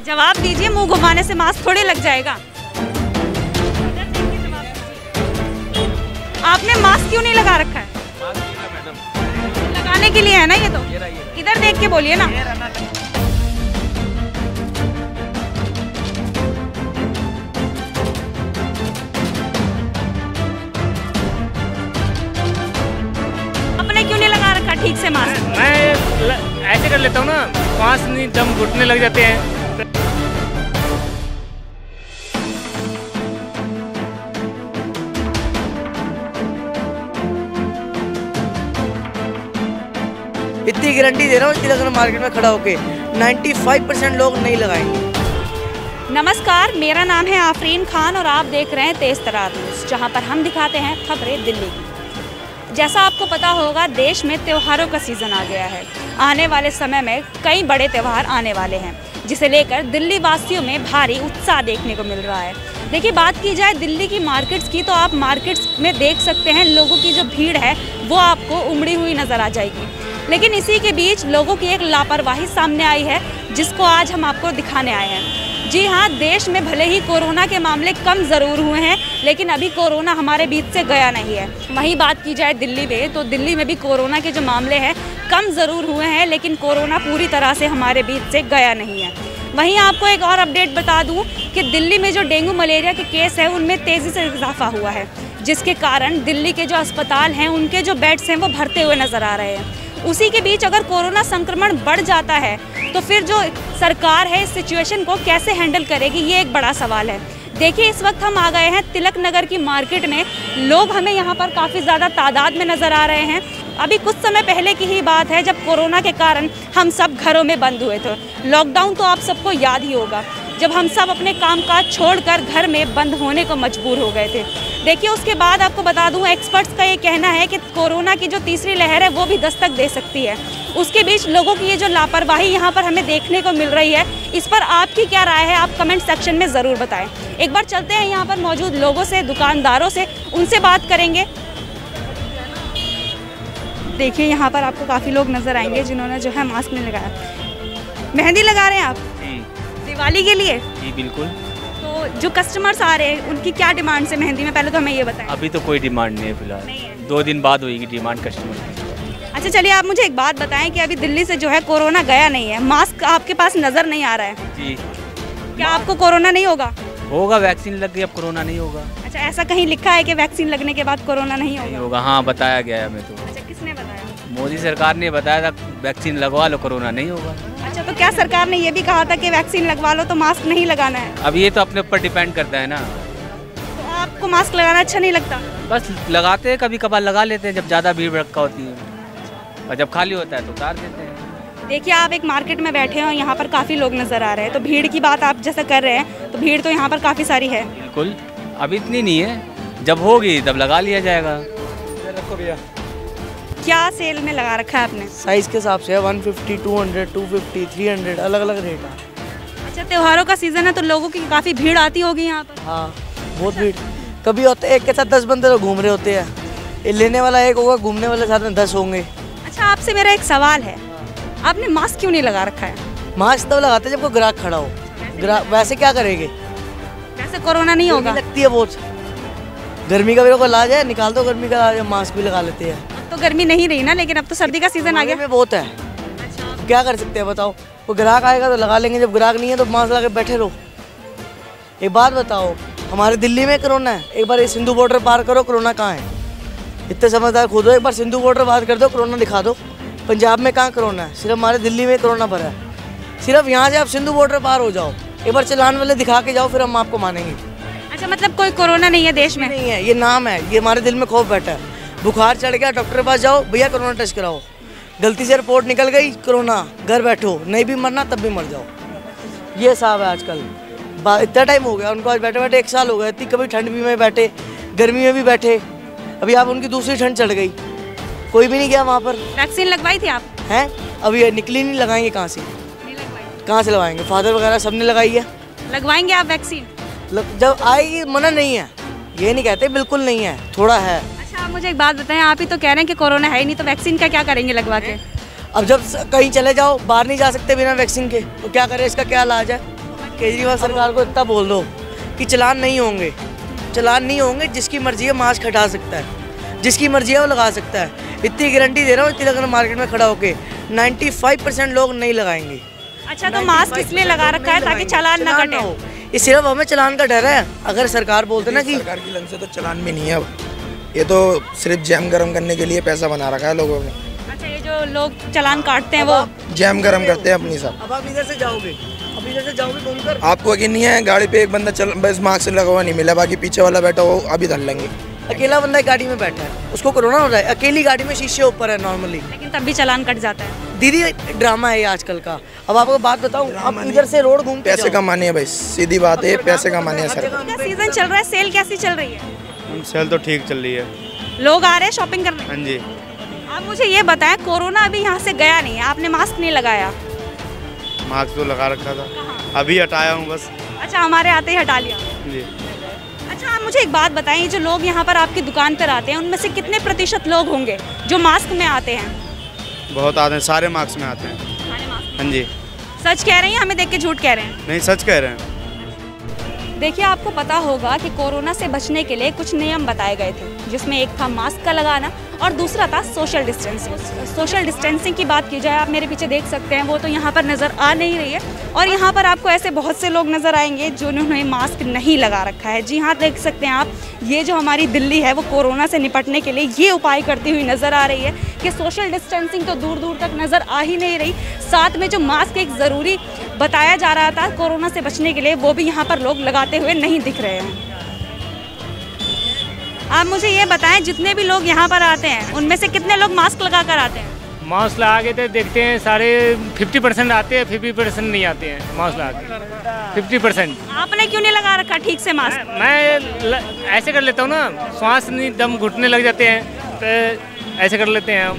जवाब दीजिए, मुंह घुमाने से मास्क थोड़ी लग जाएगा। आपने मास्क क्यों नहीं लगा रखा है? मैडम लगाने के लिए है ना ये तो। इधर देख के बोलिए ना। आपने क्यों नहीं लगा रखा ठीक से मास्क? मैं ऐसे कर लेता हूँ ना, सांस नहीं दम घुटने लग जाते हैं। इतनी गारंटी दे रहा हूँ, इतनी मार्केट में खड़ा होके 95% लोग नहीं लगाएंगे। नमस्कार, मेरा नाम है आफरीन खान और आप देख रहे हैं तेज तरार न्यूज़, जहां पर हम दिखाते हैं खबरें दिल्ली की। जैसा आपको पता होगा, देश में त्योहारों का सीज़न आ गया है। आने वाले समय में कई बड़े त्यौहार आने वाले हैं, जिसे लेकर दिल्ली वासियों में भारी उत्साह देखने को मिल रहा है। देखिए, बात की जाए दिल्ली की मार्केट्स की, तो आप मार्केट्स में देख सकते हैं लोगों की जो भीड़ है वो आपको उमड़ी हुई नज़र आ जाएगी। लेकिन इसी के बीच लोगों की एक लापरवाही सामने आई है, जिसको आज हम आपको दिखाने आए हैं। जी हाँ, देश में भले ही कोरोना के मामले कम ज़रूर हुए हैं, लेकिन अभी कोरोना हमारे बीच से गया नहीं है। वहीं बात की जाए दिल्ली में, तो दिल्ली में भी कोरोना के जो मामले हैं कम ज़रूर हुए हैं, लेकिन कोरोना पूरी तरह से हमारे बीच से गया नहीं है। वहीं आपको एक और अपडेट बता दूं कि दिल्ली में जो डेंगू मलेरिया के केस है उनमें तेज़ी से इजाफा हुआ है, जिसके कारण दिल्ली के जो अस्पताल हैं उनके जो बेड्स हैं वो भरते हुए नज़र आ रहे हैं। उसी के बीच अगर कोरोना संक्रमण बढ़ जाता है तो फिर जो सरकार है इस सिचुएशन को कैसे हैंडल करेगी, ये एक बड़ा सवाल है। देखिए, इस वक्त हम आ गए हैं तिलक नगर की मार्केट में। लोग हमें यहाँ पर काफ़ी ज़्यादा तादाद में नज़र आ रहे हैं। अभी कुछ समय पहले की ही बात है जब कोरोना के कारण हम सब घरों में बंद हुए थे। लॉकडाउन तो आप सबको याद ही होगा, जब हम सब अपने कामकाज छोड़कर घर में बंद होने को मजबूर हो गए थे। देखिए, उसके बाद आपको बता दूं, एक्सपर्ट्स का ये कहना है कि कोरोना की जो तीसरी लहर है वो भी दस्तक दे सकती है। उसके बीच लोगों की ये जो लापरवाही यहाँ पर हमें देखने को मिल रही है, इस पर आपकी क्या राय है, आप कमेंट सेक्शन में ज़रूर बताएं। एक बार चलते हैं यहाँ पर मौजूद लोगों से, दुकानदारों से, उनसे बात करेंगे। देखिए, यहाँ पर आपको काफ़ी लोग नज़र आएंगे जिन्होंने जो है मास्क नहीं लगाया। मेहंदी लगा रहे हैं आप दिवाली के लिए? जी बिल्कुल। तो जो कस्टमर्स आ रहे हैं उनकी क्या डिमांड से मेहंदी में, पहले तो हमें ये बताएं। अभी तो कोई डिमांड नहीं है फिलहाल, 2 दिन बाद होगी डिमांड कस्टमर की। अच्छा, चलिए आप मुझे एक बात बताएं कि अभी दिल्ली से जो है कोरोना गया नहीं है, मास्क आपके पास नज़र नहीं आ रहा है जी, क्या आपको कोरोना नहीं होगा? होगा, वैक्सीन लग गई, अब कोरोना नहीं होगा। अच्छा, ऐसा कहीं लिखा है कि वैक्सीन लगने के बाद कोरोना नहीं होगा? हाँ, बताया गया है हमें तो। अच्छा, किसने बताया? मोदी सरकार ने बताया था वैक्सीन लगवा लो, कोरोना नहीं होगा। अच्छा, तो क्या सरकार ने ये भी कहा था कि वैक्सीन लगवा लो तो मास्क नहीं लगाना है? अब ये तो अपने ऊपर डिपेंड करता है ना। तो आपको मास्क लगाना अच्छा नहीं लगता? बस लगाते हैं, कभी कभार लगा लेते हैं जब ज़्यादा भीड़ भड़का होती है, और जब खाली होता है तो उतार देते हैं। देखिए, आप एक मार्केट में बैठे हैं और यहाँ पर काफ़ी लोग नज़र आ रहे हैं, तो भीड़ की बात आप जैसा कर रहे हैं, तो भीड़ तो यहाँ पर काफ़ी सारी है। बिल्कुल, अभी इतनी नहीं है, जब होगी तब लगा लिया जाएगा। रखो भैया। क्या सेल में लगा रखा है आपने? साइज़ के हिसाब से 150, 200, 250, 300 अलग अलग रेट है। अच्छा, त्योहारों का सीज़न है तो लोगों की काफ़ी भीड़ आती होगी यहाँ पर? हाँ, बहुत भीड़। कभी होते एक के साथ 10 बंदे तो घूम रहे होते हैं, ये लेने वाला एक होगा, घूमने वाले साथ में 10 होंगे। अच्छा, आपसे मेरा एक सवाल है, आपने मास्क क्यों नहीं लगा रखा है? मास्क तब लगाते जब कोई ग्राहक खड़ा हो। ग्राहक वैसे क्या करेंगे? वैसे कोरोना नहीं होगा? लगती है बहुत, गर्मी का भी कोई इलाज है, निकाल दो गर्मी का इलाज, मास्क भी लगा लेते हैं। तो गर्मी नहीं रही ना, लेकिन अब तो सर्दी का सीजन आ गया में बहुत है। अच्छा, क्या कर सकते हैं बताओ? वो ग्राहक आएगा तो लगा लेंगे, जब ग्राहक नहीं है तो मास्क लगा के बैठे रहो। एक बात बताओ, हमारे दिल्ली में कोरोना है, एक बार सिंधु बॉर्डर पार करो, कोरोना कहाँ है? इतने समझदार खुद हो, एक बार सिंधु बॉर्डर पार कर दो, कोरोना दिखा दो। पंजाब में कहाँ कोरोना है? सिर्फ हमारे दिल्ली में कोरोना भरा है। सिर्फ यहाँ से आप सिंधु बॉर्डर पार हो जाओ, एक बार चलान वाले दिखा के जाओ, फिर हम आपको मानेंगे। अच्छा, मतलब कोई कोरोना नहीं है देश में? नहीं है, ये नाम है, ये हमारे दिल में खौफ बैठा है। बुखार चढ़ गया, डॉक्टर के पास जाओ, भैया कोरोना टेस्ट कराओ, गलती से रिपोर्ट निकल गई कोरोना, घर बैठो, नहीं भी मरना तब भी मर जाओ। ये हिसाब है आजकल। इतना टाइम हो गया उनको, आज बैठे बैठे 1 साल हो गया। इतनी कभी ठंड भी में बैठे, गर्मी में भी बैठे, अभी आप उनकी दूसरी ठंड चढ़ गई, कोई भी नहीं गया वहाँ पर। वैक्सीन लगवाई थी आप? हैं, अभी निकली नहीं, लगाएंगे कहाँ से? कहाँ से लगाएंगे? फादर वगैरह सबने लगाई है। लगवाएंगे आप वैक्सीन? जब आएगी, मना नहीं है, ये नहीं कहते बिल्कुल नहीं है, थोड़ा है। अच्छा, आप मुझे एक बात बताएं, आप ही तो कह रहे हैं कि कोरोना है ही नहीं, तो वैक्सीन का क्या करेंगे लगवा के? अब जब कहीं चले जाओ, बाहर नहीं जा सकते बिना वैक्सीन के, तो क्या करें? इसका क्या इलाज है? केजरीवाल सरकार को इतना बोल दो कि चालान नहीं होंगे, चालान नहीं होंगे, जिसकी मर्जी है मास्क हटा सकता है, जिसकी मर्जी है वो लगा सकता है। इतनी गारंटी दे रहा हूँ, तिलक मार्केट में खड़ा होके 95% लोग नहीं लगाएंगे। अच्छा, तो मास्क इसलिए लगा रखा है ताकि चालान ना कटे? ये सिर्फ हमें चालान का डर है। अगर सरकार बोलते ना कि सरकार की लन से तो चालान भी नहीं है, अब ये तो सिर्फ जैम गरम करने के लिए पैसा बना रखा है लोगों ने। अच्छा, ये जो लोग चालान काटते हैं वो जैम गरम करते हैं अपनी सब। अब आप इधर से जाओगे, अब इधर से जाओगे घूमकर, आपको यकीन नहीं है, गाड़ी पे एक बंदा चल बस मास्क लगा हुआ नहीं मिला, बाकी पीछे वाला बैठा हो अभी धर लेंगे। अकेला बंदा एक गाड़ी में बैठा है, उसको कोरोना हो रहा है, अकेली गाड़ी में शीशे ऊपर है नॉर्मली, लेकिन तब भी चालान कट जाता है। दीदी ड्रामा है ये आजकल का। अब आपको बात बताऊं, आप इधर से रोड घूम पैसे कमाने हैं भाई, सीधी बात है, पैसे कमाने हैं सर। क्या सीजन चल रहा है, सेल कैसी चल रही है? सेल तो ठीक चल रही है, लोग आ रहे हैं शॉपिंग करने? हाँ जी। आप मुझे ये बताएं, कोरोना अभी यहाँ से गया नहीं है, आपने मास्क नहीं लगाया? मास्क तो लगा रखा था, अभी हटाया हूँ बस। अच्छा, हमारे आते ही हटा लिया जी। अच्छा, आप मुझे एक बात बताएं, जो लोग यहाँ पर आपकी दुकान पर आते हैं उनमें से कितने प्रतिशत लोग होंगे जो मास्क में आते हैं? बहुत आते हैं, सारे मास्क में आते हैं। हाँ जी। सच कह रहे हैं, हमें देख के झूठ कह रहे हैं? नहीं, सच कह रहे हैं। देखिए, आपको पता होगा कि कोरोना से बचने के लिए कुछ नियम बताए गए थे, जिसमें एक था मास्क का लगाना और दूसरा था सोशल डिस्टेंसिंग। सोशल डिस्टेंसिंग की बात की जाए, आप मेरे पीछे देख सकते हैं, वो तो यहाँ पर नज़र आ नहीं रही है, और यहाँ पर आपको ऐसे बहुत से लोग नज़र आएंगे जिन्होंने मास्क नहीं लगा रखा है। जी हाँ, देख सकते हैं आप, ये जो हमारी दिल्ली है वो कोरोना से निपटने के लिए ये उपाय करती हुई नज़र आ रही है कि सोशल डिस्टेंसिंग तो दूर दूर तक नज़र आ ही नहीं रही, साथ में जो मास्क एक ज़रूरी बताया जा रहा था कोरोना से बचने के लिए, वो भी यहाँ पर लोग लगाते हुए नहीं दिख रहे हैं। आप मुझे ये बताएं, जितने भी लोग यहाँ पर आते हैं उनमें से कितने लोग मास्क लगा कर आते हैं? मास्क लगा के तो देखते हैं सारे 50% आते हैं, 50% नहीं आते हैं मास्क लगा के। 50%। आपने क्यों नहीं लगा रखा ठीक से मास्क? मैं ऐसे कर लेता हूँ ना, श्वास नहीं, दम घुटने लग जाते हैं, तो ऐसे कर लेते हैं हम।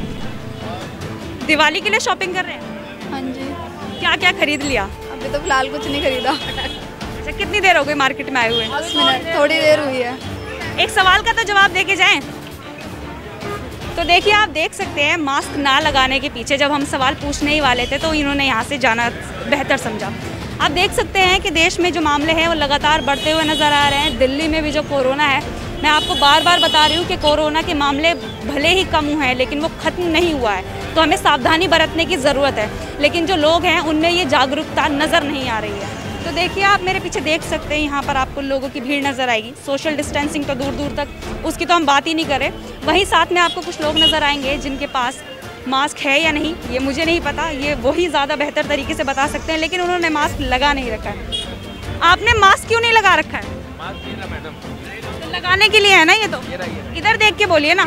दिवाली के लिए शॉपिंग कर रहे हैं? हाँ जी। क्या क्या खरीद लिया? अभी तो फिलहाल कुछ नहीं खरीदा। अच्छा, कितनी देर हो गई मार्केट में आए हुए? 10 मिनट, थोड़ी देर हुई है। एक सवाल का तो जवाब दे के जाएं। तो देखिए, आप देख सकते हैं, मास्क ना लगाने के पीछे जब हम सवाल पूछने ही वाले थे तो इन्होंने यहाँ से जाना बेहतर समझा। आप देख सकते हैं कि देश में जो मामले हैं वो लगातार बढ़ते हुए नज़र आ रहे हैं। दिल्ली में भी जो कोरोना है, मैं आपको बार बार बता रही हूँ कि कोरोना के मामले भले ही कम हुए हैं लेकिन वो ख़त्म नहीं हुआ है, तो हमें सावधानी बरतने की ज़रूरत है। लेकिन जो लोग हैं उनमें ये जागरूकता नज़र नहीं आ रही है। तो देखिए, आप मेरे पीछे देख सकते हैं, यहाँ पर आपको लोगों की भीड़ नज़र आएगी। सोशल डिस्टेंसिंग तो दूर दूर तक, उसकी तो हम बात ही नहीं करें। वहीं साथ में आपको कुछ लोग नज़र आएंगे जिनके पास मास्क है या नहीं ये मुझे नहीं पता, ये वही ज़्यादा बेहतर तरीके से बता सकते हैं, लेकिन उन्होंने मास्क लगा नहीं रखा है। आपने मास्क क्यों नहीं लगा रखा है? तो लगाने के लिए है ना ये तो। इधर देख के बोलिए ना,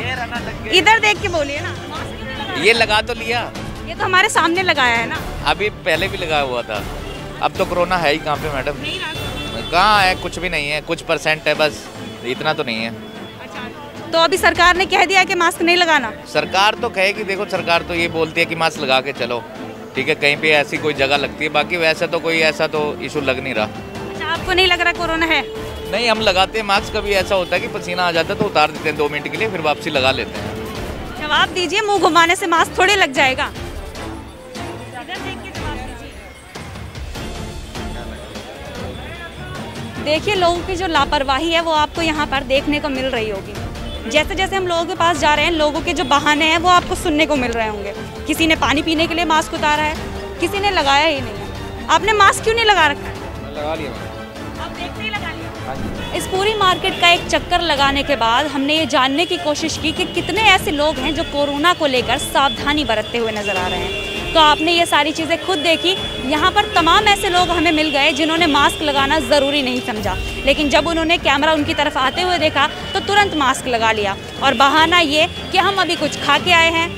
इधर देख के बोलिए ना। मास्क क्यों नहीं लगा? ये लगा तो लिया, ये तो हमारे सामने लगाया है ना। अभी पहले भी लगा हुआ था। अब तो कोरोना है ही कहाँ पे मैडम? कहाँ है, कुछ भी नहीं है, कुछ % है बस, इतना तो नहीं है। अच्छा, तो अभी सरकार ने कह दिया कि मास्क नहीं लगाना? सरकार तो कहेगी, देखो सरकार तो ये बोलती है कि मास्क लगा के चलो, ठीक है, कहीं पे ऐसी कोई जगह लगती है, बाकी वैसे तो कोई ऐसा तो इशू लग नहीं रहा। अच्छा, आपको नहीं लग रहा कोरोना है? नहीं, हम लगाते हैं मास्क, कभी ऐसा होता है कि पसीना आ जाता है तो उतार देते हैं 2 मिनट के लिए, फिर वापसी लगा लेते हैं। जवाब दीजिए, मुंह घुमाने से मास्क थोड़ी लग जाएगा। देखिए, लोगों की जो लापरवाही है वो आपको यहाँ पर देखने को मिल रही होगी। जैसे जैसे हम लोगों के पास जा रहे हैं, लोगों के जो बहाने हैं वो आपको सुनने को मिल रहे होंगे। किसी ने पानी पीने के लिए मास्क उतारा है, किसी ने लगाया ही नहीं है। आपने मास्क क्यों नहीं लगा रखा है? लगा लिया। आप देखते ही लगा लिया। इस पूरी मार्केट का एक चक्कर लगाने के बाद हमने ये जानने की कोशिश की कि कितने ऐसे लोग हैं जो कोरोना को लेकर सावधानी बरतते हुए नजर आ रहे हैं। तो आपने ये सारी चीज़ें खुद देखी। यहाँ पर तमाम ऐसे लोग हमें मिल गए जिन्होंने मास्क लगाना ज़रूरी नहीं समझा, लेकिन जब उन्होंने कैमरा उनकी तरफ आते हुए देखा तो तुरंत मास्क लगा लिया, और बहाना ये कि हम अभी कुछ खा के आए हैं।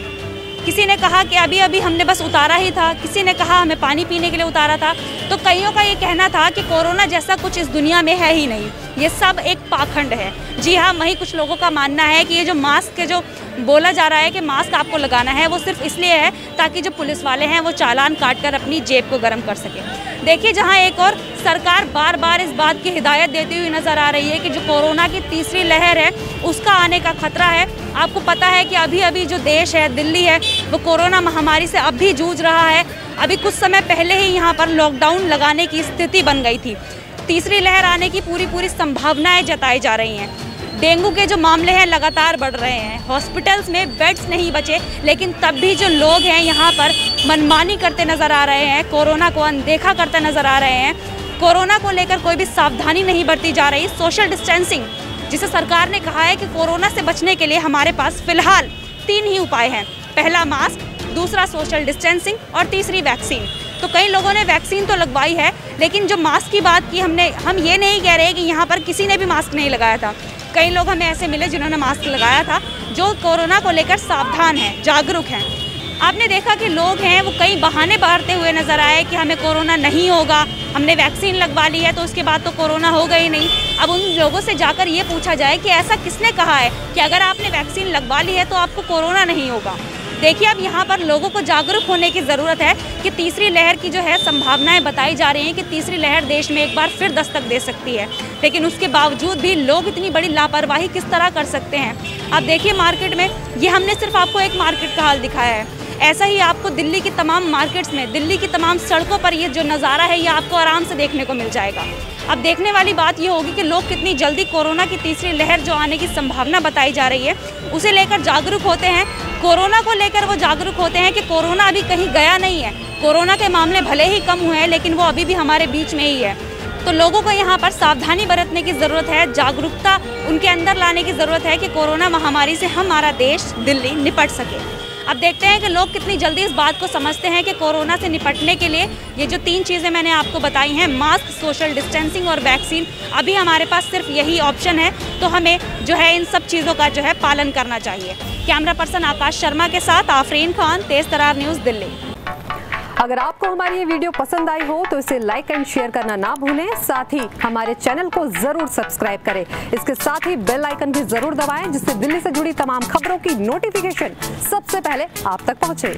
किसी ने कहा कि अभी अभी हमने बस उतारा ही था, किसी ने कहा हमें पानी पीने के लिए उतारा था। तो कईयों का ये कहना था कि कोरोना जैसा कुछ इस दुनिया में है ही नहीं, ये सब एक पाखंड है। जी हाँ, वहीं कुछ लोगों का मानना है कि ये जो मास्क के जो बोला जा रहा है कि मास्क आपको लगाना है, वो सिर्फ इसलिए है ताकि जो पुलिस वाले हैं वो चालान काट कर अपनी जेब को गर्म कर सके। देखिए, जहाँ एक और सरकार बार बार इस बात की हिदायत देती हुई नज़र आ रही है कि जो कोरोना की तीसरी लहर है उसका आने का खतरा है। आपको पता है कि अभी अभी जो देश है, दिल्ली है, वो कोरोना महामारी से अब भी जूझ रहा है। अभी कुछ समय पहले ही यहाँ पर लॉकडाउन लगाने की स्थिति बन गई थी। तीसरी लहर आने की पूरी संभावनाएं जताई जा रही हैं। डेंगू के जो मामले हैं लगातार बढ़ रहे हैं, हॉस्पिटल्स में बेड्स नहीं बचे, लेकिन तब भी जो लोग हैं यहाँ पर मनमानी करते नज़र आ रहे हैं, कोरोना को अनदेखा करते नज़र आ रहे हैं। कोरोना को लेकर कोई भी सावधानी नहीं बरती जा रही। सोशल डिस्टेंसिंग, जिसे सरकार ने कहा है कि कोरोना से बचने के लिए हमारे पास फिलहाल 3 ही उपाय हैं। पहला मास्क, दूसरा सोशल डिस्टेंसिंग और तीसरी वैक्सीन। तो कई लोगों ने वैक्सीन तो लगवाई है, लेकिन जो मास्क की बात की हम ये नहीं कह रहे कि यहाँ पर किसी ने भी मास्क नहीं लगाया था। कई लोग हमें ऐसे मिले जिन्होंने मास्क लगाया था, जो कोरोना को लेकर सावधान हैं, जागरूक हैं। आपने देखा कि लोग हैं वो कई बहाने बांटते हुए नजर आए कि हमें कोरोना नहीं होगा, हमने वैक्सीन लगवा ली है तो उसके बाद तो कोरोना होगा ही नहीं। अब उन लोगों से जाकर ये पूछा जाए कि ऐसा किसने कहा है कि अगर आपने वैक्सीन लगवा ली है तो आपको कोरोना नहीं होगा। देखिए, अब यहाँ पर लोगों को जागरूक होने की ज़रूरत है कि तीसरी लहर की जो है संभावनाएं बताई जा रही हैं कि तीसरी लहर देश में एक बार फिर दस्तक दे सकती है, लेकिन उसके बावजूद भी लोग इतनी बड़ी लापरवाही किस तरह कर सकते हैं। आप देखिए मार्केट में, ये हमने सिर्फ आपको एक मार्केट का हाल दिखाया है, ऐसा ही आपको दिल्ली की तमाम मार्केट्स में, दिल्ली की तमाम सड़कों पर ये जो नज़ारा है ये आपको आराम से देखने को मिल जाएगा। अब देखने वाली बात ये होगी कि लोग कितनी जल्दी कोरोना की तीसरी लहर जो आने की संभावना बताई जा रही है उसे लेकर जागरूक होते हैं। कोरोना को लेकर वो जागरूक होते हैं कि कोरोना अभी कहीं गया नहीं है, कोरोना के मामले भले ही कम हुए हैं लेकिन वो अभी भी हमारे बीच में ही है। तो लोगों को यहाँ पर सावधानी बरतने की ज़रूरत है, जागरूकता उनके अंदर लाने की ज़रूरत है कि कोरोना महामारी से हमारा देश, दिल्ली, निपट सके। अब देखते हैं कि लोग कितनी जल्दी इस बात को समझते हैं कि कोरोना से निपटने के लिए ये जो 3 चीज़ें मैंने आपको बताई हैं, मास्क, सोशल डिस्टेंसिंग और वैक्सीन, अभी हमारे पास सिर्फ यही ऑप्शन है। तो हमें जो है इन सब चीज़ों का जो है पालन करना चाहिए। कैमरा पर्सन आकाश शर्मा के साथ आफरीन खान, तेज तरार न्यूज़, दिल्ली। अगर आपको हमारी ये वीडियो पसंद आई हो तो इसे लाइक एंड शेयर करना ना भूलें। साथ ही हमारे चैनल को जरूर सब्सक्राइब करें। इसके साथ ही बेल आइकन भी जरूर दबाएं, जिससे दिल्ली से जुड़ी तमाम खबरों की नोटिफिकेशन सबसे पहले आप तक पहुंचे।